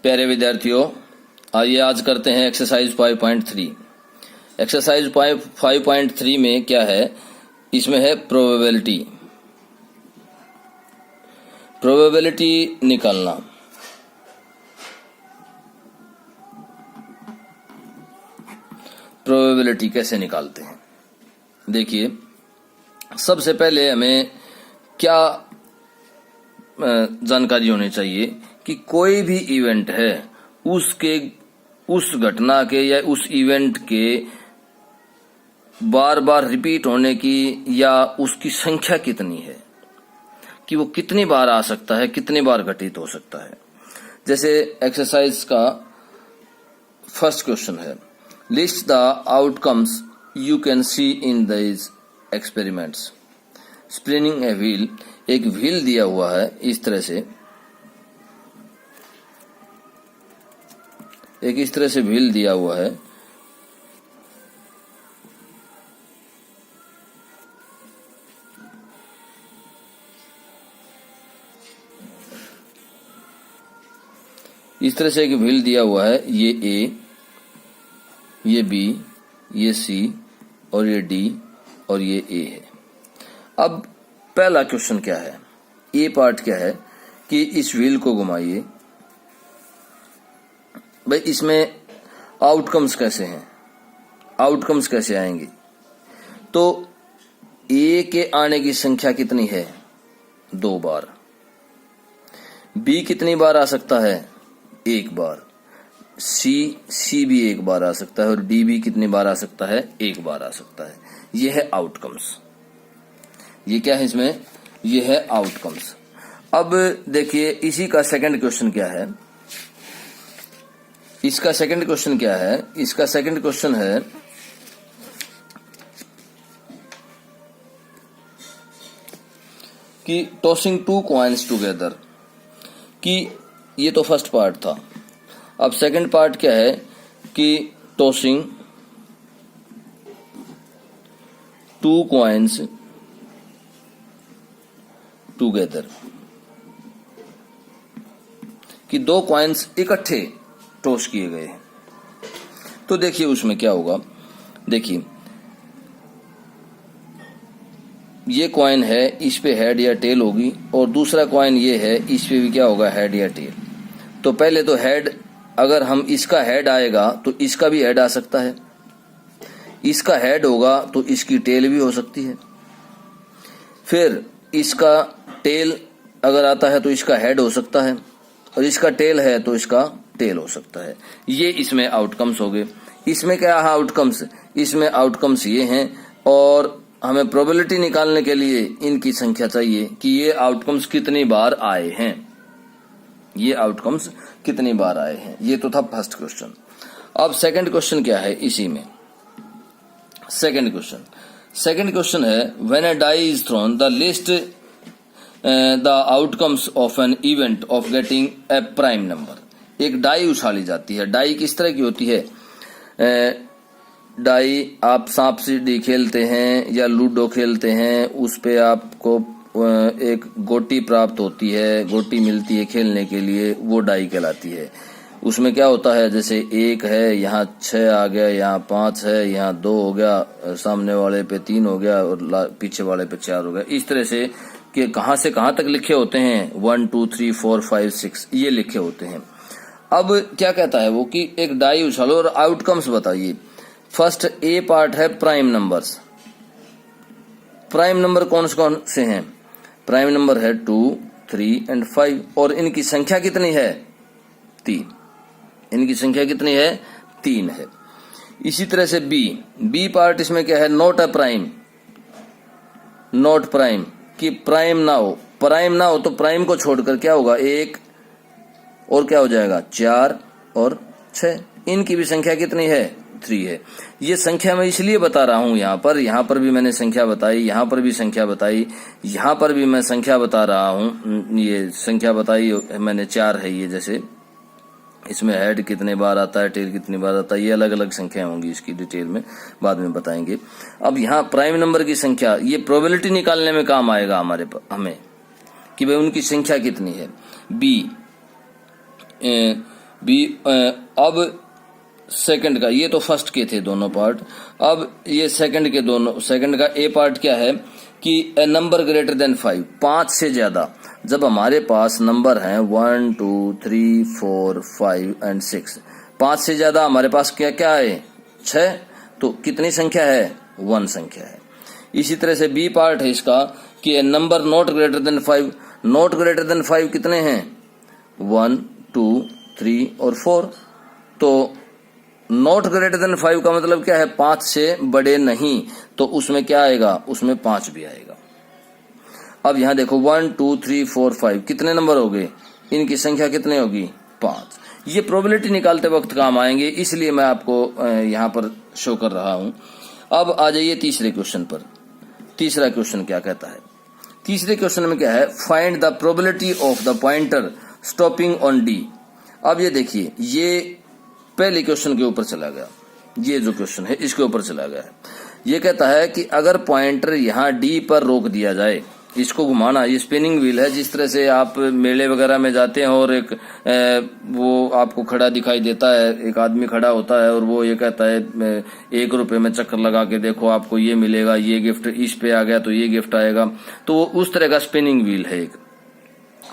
प्यारे विद्यार्थियों, आइए आज करते हैं एक्सरसाइज 5.3। एक्सरसाइज 5.3 में क्या है, इसमें है प्रोबेबिलिटी। प्रोबेबिलिटी निकालना। प्रोबेबिलिटी कैसे निकालते हैं, देखिए सबसे पहले हमें क्या जानकारी होनी चाहिए कि कोई भी इवेंट है उस घटना के या उस इवेंट के बार बार रिपीट होने की या उसकी संख्या कितनी है, कि वो कितनी बार आ सकता है, कितनी बार घटित हो सकता है। जैसे एक्सरसाइज का फर्स्ट क्वेश्चन है, list the outcomes you can see in these experiments. Spinning a wheel, एक व्हील दिया हुआ है इस तरह से, एक इस तरह से व्हील दिया हुआ है। इस तरह से एक व्हील दिया हुआ है, ये ए, ये बी, ये सी और ये डी और ये ए है। अब पहला क्वेश्चन क्या है, ए पार्ट क्या है कि इस व्हील को घुमाइए। भाई इसमें आउटकम्स कैसे हैं, आउटकम्स कैसे आएंगे, तो ए के आने की संख्या कितनी है, 2 बार। बी कितनी बार आ सकता है, 1 बार। सी भी 1 बार आ सकता है और डी भी कितनी बार आ सकता है, 1 बार आ सकता है। ये है आउटकम्स। ये क्या है इसमें, ये है आउटकम्स। अब देखिए इसी का सेकंड क्वेश्चन क्या है, इसका सेकंड क्वेश्चन क्या है, इसका सेकंड क्वेश्चन है कि टॉसिंग 2 कॉइन्स टुगेदर, कि ये तो फर्स्ट पार्ट था। अब सेकंड पार्ट क्या है कि टॉसिंग 2 कॉइन्स टुगेदर, कि 2 कॉइन्स इकट्ठे टॉस किए गए हैं। तो देखिए उसमें क्या होगा, देखिए ये कॉइन है, इस पे हेड या टेल होगी, और दूसरा कॉइन ये है, इस पे भी क्या होगा, हेड या टेल। तो पहले तो हेड, अगर हम इसका हेड आएगा तो इसका भी हेड आ सकता है, इसका हेड होगा तो इसकी टेल भी हो सकती है, फिर इसका टेल अगर आता है तो इसका हेड हो सकता है, और इसका टेल है तो इसका टेल हो सकता है। ये इसमें आउटकम्स हो गए। इसमें क्या है आउटकम्स, इसमें आउटकम्स ये हैं, और हमें प्रोबेबिलिटी निकालने के लिए इनकी संख्या चाहिए कि ये आउटकम्स कितनी बार आए हैं, ये आउटकम्स कितनी बार आए हैं। ये तो था फर्स्ट क्वेश्चन। अब सेकंड क्वेश्चन क्या है इसी में, सेकंड क्वेश्चन है, when a die is thrown the list the outcomes of an event of getting a prime number. एक डाई उछाली जाती है। डाई किस तरह की होती है, डाई आप सांप सीढ़ी खेलते हैं या लूडो खेलते हैं, उस पे आपको एक गोटी प्राप्त होती है, गोटी मिलती है खेलने के लिए, वो डाई कहलाती है। उसमें क्या होता है, जैसे 1 है, यहाँ 6 आ गया, यहाँ 5 है, यहाँ 2 हो गया, सामने वाले पे 3 हो गया और पीछे वाले पे 4 हो गया। इस तरह से कि कहां से कहां तक लिखे होते हैं, 1 2 3 4 5 6 ये लिखे होते हैं। अब क्या कहता है वो कि एक डाई उछालो और आउटकम्स बताइए। फर्स्ट ए पार्ट है प्राइम नंबर्स। प्राइम नंबर कौन से हैं, प्राइम नंबर है 2 3 एंड 5, और इनकी संख्या कितनी है, 3। इनकी संख्या कितनी है, 3 है। इसी तरह से बी पार्ट, इसमें क्या है, not a prime, not prime, कि प्राइम ना हो। प्राइम ना हो तो प्राइम को छोड़कर क्या होगा, 1 और क्या हो जाएगा, 4 और 6। इनकी भी संख्या कितनी है, 3 है। ये संख्या मैं इसलिए बता रहा हूं, यहाँ पर भी मैंने संख्या बताई, यहाँ पर भी संख्या बताई, यहाँ पर भी मैं संख्या बता रहा हूं। ये संख्या बताई मैंने 4 है। ये जैसे इसमें हेड कितने बार आता है, टेल कितनी बार आता है, ये अलग अलग संख्या होंगी, इसकी डिटेल में बाद में बताएंगे। अब यहाँ प्राइम नंबर की संख्या, ये प्रोबेबिलिटी निकालने में काम आएगा हमें कि भाई उनकी संख्या कितनी है। बी बी अब सेकंड का, ये तो फर्स्ट के थे दोनों पार्ट, अब ये सेकंड के दोनों, सेकंड का ए पार्ट क्या है कि ए नंबर ग्रेटर देन 5, 5 से ज्यादा। जब हमारे पास नंबर हैं 1 2 3 4 5 एंड 6, 5 से ज्यादा हमारे पास क्या क्या है 6, तो कितनी संख्या है 1 संख्या है। इसी तरह से बी पार्ट है इसका कि a number not greater than 5, not greater than 5 कितने हैं 1 2 3 और 4, तो नॉट ग्रेटर देन 5 का मतलब क्या है 5 से बड़े नहीं, तो उसमें क्या आएगा, उसमें 5 भी आएगा। अब यहां देखो 1 2 3 4 5 कितने नंबर हो गए, इनकी संख्या कितने होगी 5। ये प्रोबेबिलिटी निकालते वक्त काम आएंगे, इसलिए मैं आपको यहां पर शो कर रहा हूं। अब आ जाइए तीसरे क्वेश्चन पर। तीसरा क्वेश्चन क्या कहता है, तीसरे क्वेश्चन में क्या है, find the probability of the pointer stopping on D. अब ये देखिए, ये पहले क्वेश्चन के ऊपर चला गया, ये जो क्वेश्चन है इसके ऊपर चला गया है। ये कहता है कि अगर पॉइंटर यहाँ डी पर रोक दिया जाए, इसको घुमाना, ये स्पिनिंग व्हील है, जिस तरह से आप मेले वगैरह में जाते हैं और एक वो आपको खड़ा दिखाई देता है, एक आदमी खड़ा होता है और वो ये कहता है 1 रुपए में चक्कर लगा के देखो आपको ये मिलेगा, ये गिफ्ट इस पे आ गया तो ये गिफ्ट आएगा, तो उस तरह का स्पिनिंग व्हील है एक।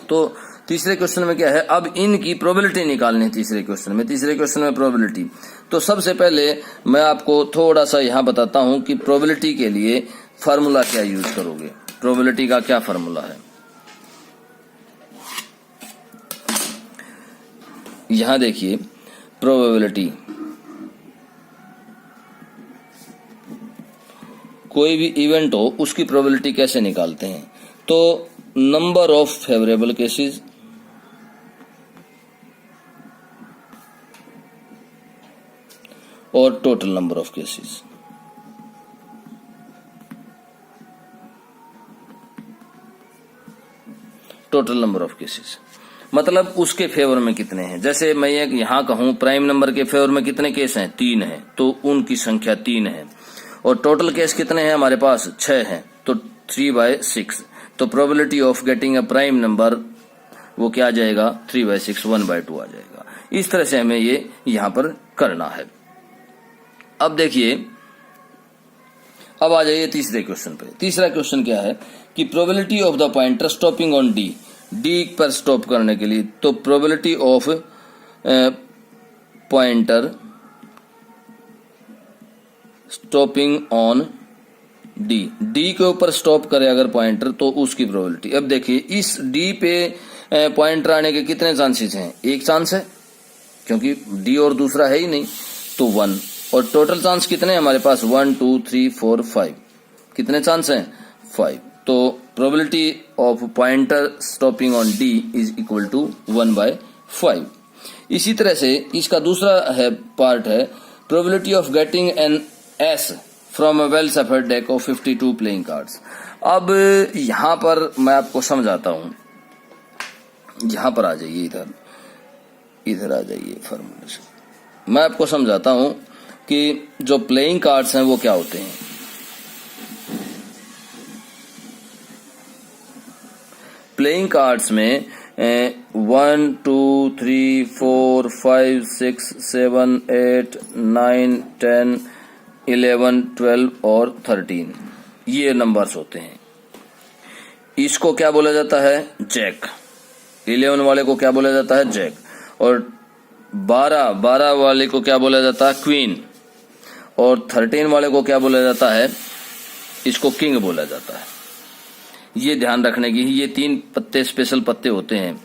तो तीसरे क्वेश्चन में क्या है, अब इनकी प्रोबेबिलिटी निकालनी है। तीसरे क्वेश्चन में प्रोबेबिलिटी, तो सबसे पहले मैं आपको थोड़ा सा यहां बताता हूं कि प्रोबेबिलिटी के लिए फार्मूला क्या यूज करोगे, प्रोबेबिलिटी का क्या फार्मूला है। यहां देखिए, प्रोबेबिलिटी, कोई भी इवेंट हो उसकी प्रोबेबिलिटी कैसे निकालते हैं, तो नंबर ऑफ फेवरेबल केसेस और total number of cases. Total number of cases मतलब उसके फेवर में कितने हैं। जैसे मैं यहां कहूं प्राइम नंबर के फेवर में कितने केस हैं 3 हैं, तो उनकी संख्या 3 है, और टोटल केस कितने हैं हमारे पास 6 हैं, तो 3/6। तो probability of getting a prime number वो क्या आ जाएगा 3/6, 1/2 आ जाएगा। इस तरह से हमें ये यहां पर करना है। अब देखिए, अब आ जाइए तीसरे क्वेश्चन पे। तीसरा क्वेश्चन क्या है कि probability of the pointer stopping on D, D पर स्टॉप करने के लिए, तो probability of pointer stopping on D, D के ऊपर स्टॉप करे अगर पॉइंटर, तो उसकी प्रोबेबिलिटी। अब देखिए, इस डी पे पॉइंटर आने के कितने चांसेस हैं, 1 चांस है, क्योंकि डी और दूसरा है ही नहीं, तो 1, और टोटल चांस कितने हैं हमारे पास 1 2 3 4 5, कितने चांस हैं 5। तो probability of pointer stopping on D is equal to 1/5। इसी तरह से इसका दूसरा है पार्ट है probability of getting an ace from a well shuffled deck of 52 playing cards. अब यहां पर मैं आपको समझाता हूं, यहां पर आ जाइए, इधर आ जाइए फॉर्मूले से, मैं आपको समझाता हूं कि जो प्लेइंग कार्ड्स हैं वो क्या होते हैं। प्लेइंग कार्ड्स में 1 2 3 4 5 6 7 8 9 10 11 12 और 13 ये नंबर्स होते हैं। इसको क्या बोला जाता है जैक, 11 वाले को क्या बोला जाता है जैक, और 12 वाले को क्या बोला जाता है क्वीन, और 13 वाले को क्या बोला जाता है, इसको किंग बोला जाता है। ये ध्यान रखने की, ये 3 पत्ते स्पेशल पत्ते होते हैं।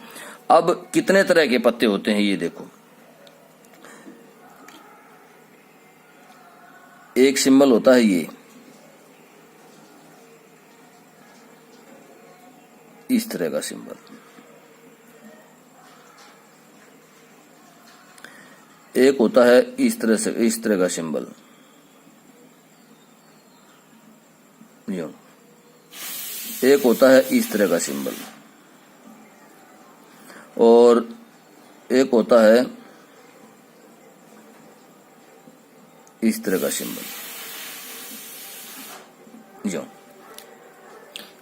अब कितने तरह के पत्ते होते हैं ये देखो, एक सिंबल होता है ये, इस तरह का सिंबल, एक होता है इस तरह का सिंबल, एक होता है इस तरह का सिंबल, और एक होता है इस तरह का सिंबल।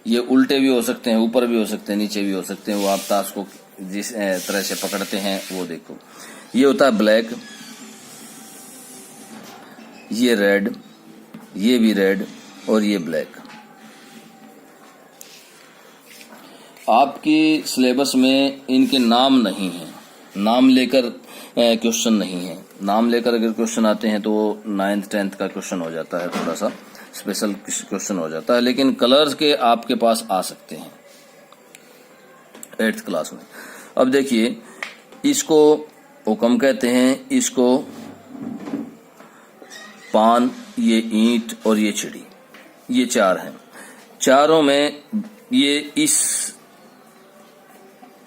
ये उल्टे भी हो सकते हैं, ऊपर भी हो सकते हैं, नीचे भी हो सकते हैं, वो आप ताश को जिस तरह से पकड़ते हैं वो देखो। ये होता है ब्लैक, ये रेड, ये भी रेड और ये ब्लैक। आपकी सिलेबस में इनके नाम नहीं है, नाम लेकर क्वेश्चन नहीं है। नाम लेकर अगर क्वेश्चन आते हैं तो वो 9th 10th का क्वेश्चन हो जाता है, थोड़ा सा स्पेशल क्वेश्चन हो जाता है, लेकिन कलर्स के आपके पास आ सकते हैं 8th क्लास में। अब देखिए, इसको हुक्म कहते हैं, इसको पान, ये ईंट और ये चिड़ी, ये 4 हैं। चारों में ये इस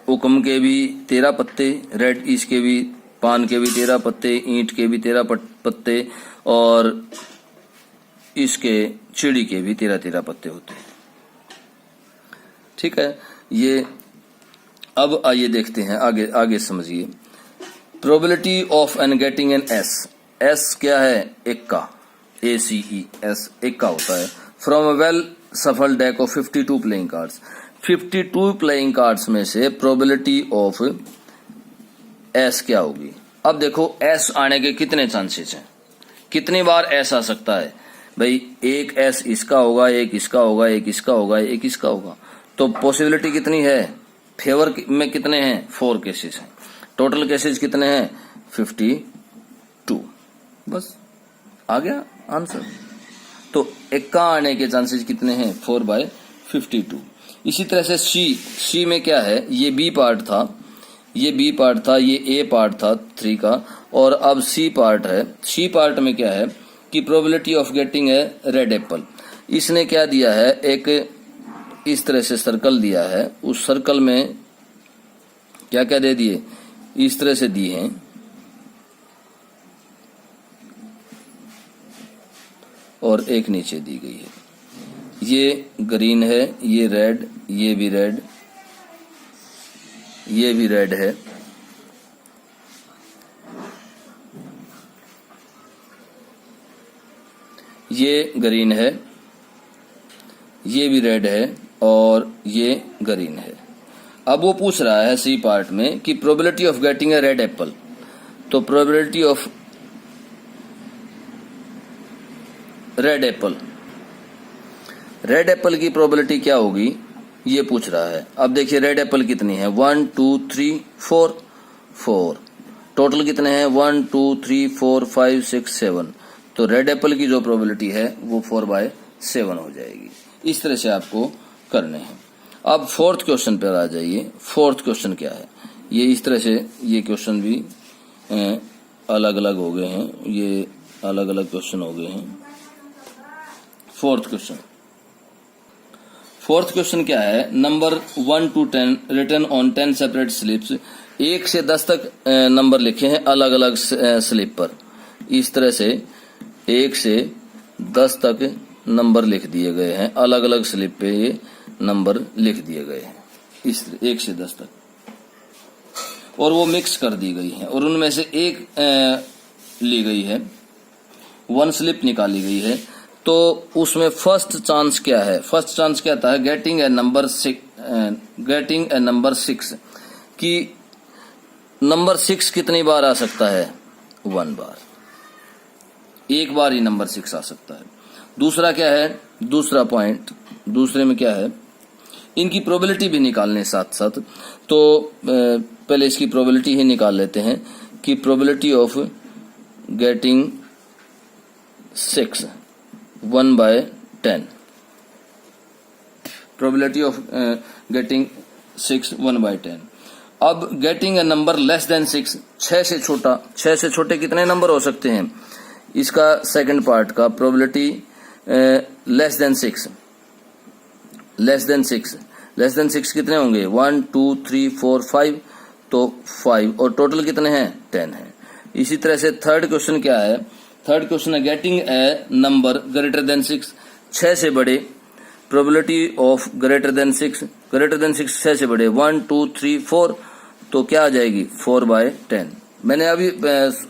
हुक्म के भी 13 पत्ते, रेड इसके भी, पान के भी 13 पत्ते, ईंट के भी 13 पत्ते और इसके चिड़ी के भी 13 पत्ते होते हैं। ठीक है, ये अब आइए देखते हैं आगे, आगे समझिए। Probability of an getting an ace. Ace क्या है? इक्का, ACE, इक्का होता है। From a well shuffled deck of 52 playing cards. 52 playing cards में से प्रोबेबिलिटी ऑफ एस क्या होगी? अब देखो, एस आने के कितने चांसेस हैं, कितनी बार एस आ सकता है भाई? एक एस इसका होगा, एक इसका होगा, एक इसका होगा, एक इसका होगा, तो पॉसिबिलिटी कितनी है? फेवर में कितने हैं? 4 केसेस हैं। टोटल केसेस कितने हैं? 52। बस आ गया आंसर। तो इक्का आने के चांसेस कितने हैं? 4/52। इसी तरह से सी में क्या है? ये बी पार्ट था, ये बी पार्ट था, ये ए पार्ट था 3 का, और अब सी पार्ट है। सी पार्ट में क्या है कि probability of getting a red Apple. इसने क्या दिया है? एक इस तरह से सर्कल दिया है, उस सर्कल में क्या क्या दे दिए? इस तरह से दिए हैं, और एक नीचे दी गई है। ये ग्रीन है, ये रेड, ये भी रेड, ये भी रेड है, ये ग्रीन है, ये भी रेड है और ये ग्रीन है। अब वो पूछ रहा है सी पार्ट में कि probability of getting a red apple. तो probability of red apple, red apple की प्रोबेबिलिटी क्या होगी ये पूछ रहा है। अब देखिए रेड एप्पल कितनी है? 1 2 3 4 टोटल कितने हैं? 1 2 3 4 5 6 7। तो रेड एप्पल की जो प्रोबेबिलिटी है वो 4/7 हो जाएगी। इस तरह से आपको करने हैं। अब 4th क्वेश्चन पर आ जाइए। 4th क्वेश्चन क्या है? ये इस तरह से, ये क्वेश्चन भी अलग अलग हो गए हैं, ये अलग अलग क्वेश्चन हो गए हैं। 4th क्वेश्चन, 4th क्वेश्चन क्या है? Number 1 to 10 written on 10 separate slips. 1 से 10 तक नंबर लिखे हैं अलग अलग स्लिप पर। इस तरह से 1 से 10 तक नंबर लिख दिए गए हैं, अलग अलग स्लिप पे ये नंबर लिख दिए गए हैं, इस 1 से 10 तक, और वो मिक्स कर दी गई है, और उनमें से एक ली गई है, 1 स्लिप निकाली गई है। तो उसमें फर्स्ट चांस क्या है? फर्स्ट चांस क्या था? गेटिंग ए नंबर 6 कि नंबर 6 कितनी बार आ सकता है? 1 बार, एक बार ही नंबर 6 आ सकता है। दूसरा क्या है? दूसरा पॉइंट, दूसरे में क्या है? इनकी प्रोबेबिलिटी भी निकालने साथ साथ। तो पहले इसकी प्रोबेबिलिटी ही निकाल लेते हैं कि probability of getting 6 1/10, probability of getting 6 1/10। अब getting a number less than 6, 6 से छोटा, 6 से छोटे कितने नंबर हो सकते हैं? इसका सेकंड पार्ट का probability less than 6, less than 6 कितने होंगे? 1 2 3 4 5, तो 5, और टोटल कितने हैं? 10 है। इसी तरह से थर्ड क्वेश्चन क्या है? थर्ड क्वेश्चन है getting a number greater than 6, 6 से बड़े, प्रोबेबिलिटी ऑफ ग्रेटर देन 6, 6 से बड़े, 1 2 3 4, तो क्या आ जाएगी? 4/10। मैंने अभी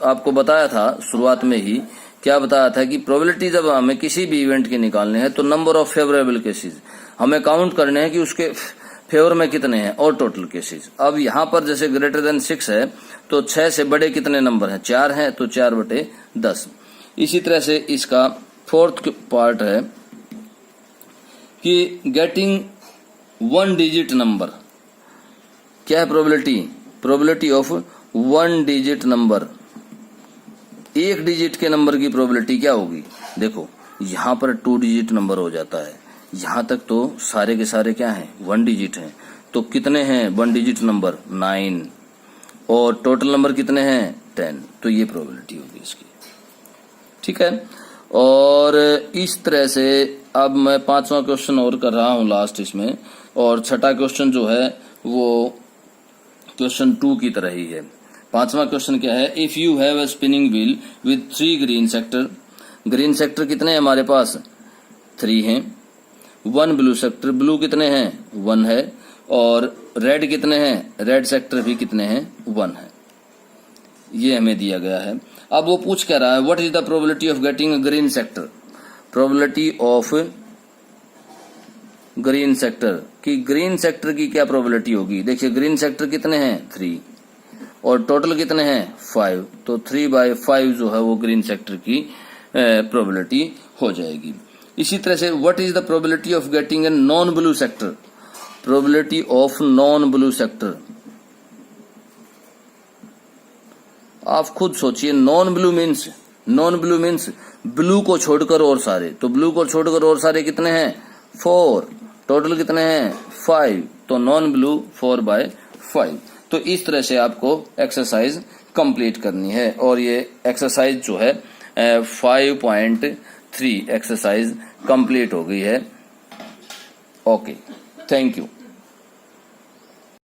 आपको बताया था शुरुआत में ही, क्या बताया था कि प्रोबेबिलिटी जब हमें किसी भी इवेंट के निकालने हैं तो नंबर ऑफ फेवरेबल केसेस हमें काउंट करने हैं कि उसके फेवर में कितने हैं और टोटल केसेस। अब यहाँ पर जैसे ग्रेटर देन 6 है तो 6 से बड़े कितने नंबर हैं, 4 हैं, तो 4/10। इसी तरह से इसका फोर्थ पार्ट है कि गेटिंग 1 डिजिट नंबर। क्या है probability of 1 digit number. 1 digit के नंबर की प्रोबेबिलिटी क्या होगी, देखो यहाँ पर 2 डिजिट नंबर हो जाता है, यहाँ तक तो सारे के सारे क्या हैं 1 डिजिट हैं, तो कितने हैं 1 डिजिट नंबर 9 और टोटल नंबर कितने हैं 10, तो ये प्रोबेबिलिटी होगी इसकी, ठीक है। और इस तरह से अब मैं 5वां क्वेश्चन और कर रहा हूं लास्ट इसमें, और छठा क्वेश्चन जो है वो क्वेश्चन 2 की तरह ही है। 5वां क्वेश्चन क्या है, if you have a spinning wheel with 3 green sector, green sector कितने हैं हमारे पास 3 हैं, 1 ब्लू सेक्टर, ब्लू कितने हैं 1 है, और रेड कितने हैं, रेड सेक्टर भी कितने हैं 1 है, ये हमें दिया गया है। अब वो पूछ क्या रहा है, what is the probability of getting a green sector, probability of green sector की, ग्रीन सेक्टर की क्या प्रोबेबिलिटी होगी। देखिए ग्रीन सेक्टर कितने हैं 3 और टोटल कितने हैं 5, तो 3/5 जो है वो ग्रीन सेक्टर की प्रोबेबिलिटी हो जाएगी। इसी तरह से what is the probability of getting a non blue sector, probability of non blue sector. आप खुद सोचिए, नॉन ब्लू मीन्स ब्लू को छोड़कर और सारे, तो ब्लू को छोड़कर और सारे कितने हैं 4, टोटल कितने हैं 5, तो नॉन ब्लू 4/5। तो इस तरह से आपको एक्सरसाइज कंप्लीट करनी है, और ये एक्सरसाइज जो है 5.3 एक्सरसाइज कंप्लीट हो गई है। Okay, thank you.